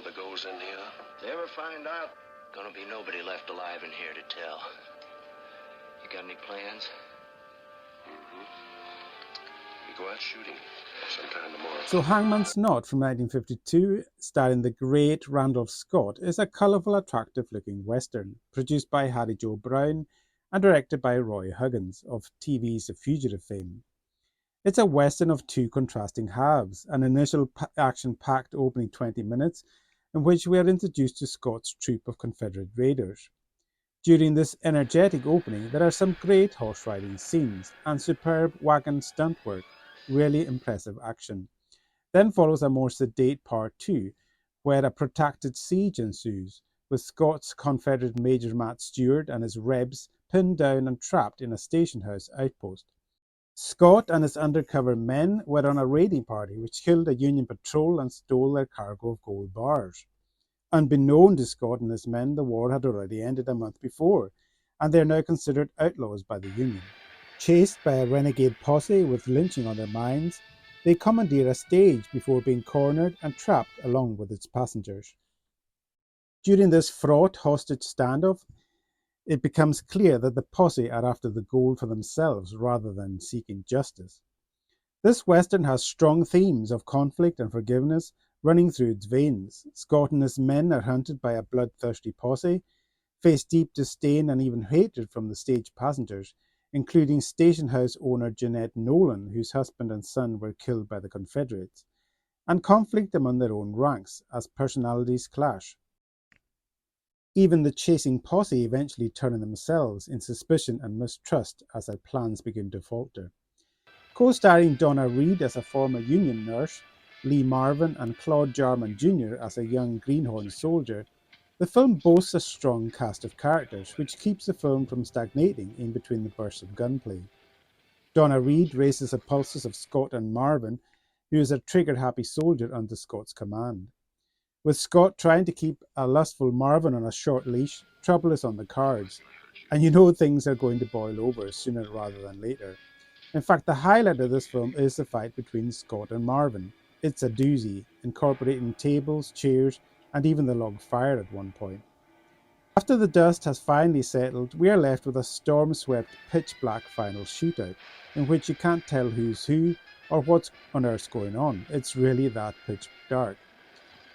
that goes in here? If they ever find out, gonna be nobody left alive in here to tell. You got any plans? We go out shooting sometime tomorrow. So Hangman's Knot from 1952, starring the great Randolph Scott, is a colourful, attractive-looking western produced by Harry Joe Brown and directed by Roy Huggins of TV's The Fugitive fame. It's a western of two contrasting halves, an initial action-packed opening 20 minutes in which we are introduced to Scott's troop of Confederate raiders. During this energetic opening, there are some great horse riding scenes and superb wagon stunt work, really impressive action. Then follows a more sedate part 2, where a protracted siege ensues, with Scott's Confederate Major Matt Stewart and his Rebs pinned down and trapped in a station house outpost. Scott and his undercover men were on a raiding party which killed a Union patrol and stole their cargo of gold bars. Unbeknown to Scott and his men, the war had already ended a month before, and they are now considered outlaws by the Union. Chased by a renegade posse with lynching on their minds, they commandeer a stage before being cornered and trapped along with its passengers. During this fraught hostage standoff, it becomes clear that the posse are after the gold for themselves rather than seeking justice. This western has strong themes of conflict and forgiveness running through its veins. Scott and his men are hunted by a bloodthirsty posse, face deep disdain and even hatred from the stage passengers, including station house owner Jeanette Nolan, whose husband and son were killed by the Confederates, and conflict among their own ranks as personalities clash. Even the chasing posse eventually turn on themselves in suspicion and mistrust as their plans begin to falter. Co-starring Donna Reed as a former Union nurse, Lee Marvin and Claude Jarman Jr. as a young greenhorn soldier, the film boasts a strong cast of characters, which keeps the film from stagnating in between the bursts of gunplay. Donna Reed raises the pulses of Scott and Marvin, who is a trigger-happy soldier under Scott's command. With Scott trying to keep a lustful Marvin on a short leash, trouble is on the cards, and you know things are going to boil over sooner rather than later. In fact, the highlight of this film is the fight between Scott and Marvin. It's a doozy, incorporating tables, chairs, and even the log fire at one point. After the dust has finally settled, we are left with a storm-swept, pitch-black final shootout, in which you can't tell who's who or what's on earth's going on. It's really that pitch dark.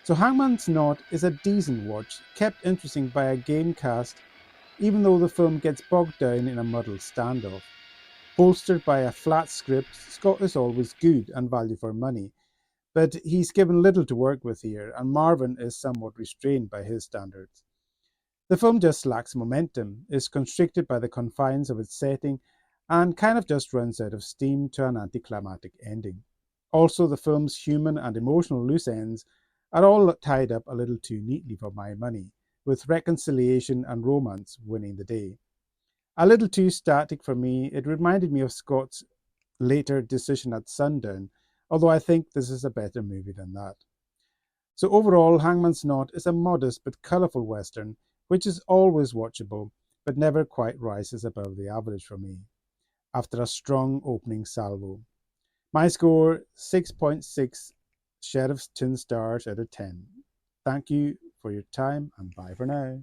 So Hangman's Knot is a decent watch, kept interesting by a game cast, even though the film gets bogged down in a muddled standoff. Bolstered by a flat script, Scott is always good and value for money, but he's given little to work with here, and Marvin is somewhat restrained by his standards. The film just lacks momentum, is constricted by the confines of its setting, and kind of just runs out of steam to an anticlimactic ending. Also, the film's human and emotional loose ends are all tied up a little too neatly for my money, with reconciliation and romance winning the day. A little too static for me, it reminded me of Scott's later Decision at Sundown, although I think this is a better movie than that. So overall, Hangman's Knot is a modest but colourful western, which is always watchable, but never quite rises above the average for me, after a strong opening salvo. My score, 6.6 Sheriff's Tin Stars out of 10. Thank you for your time, and bye for now.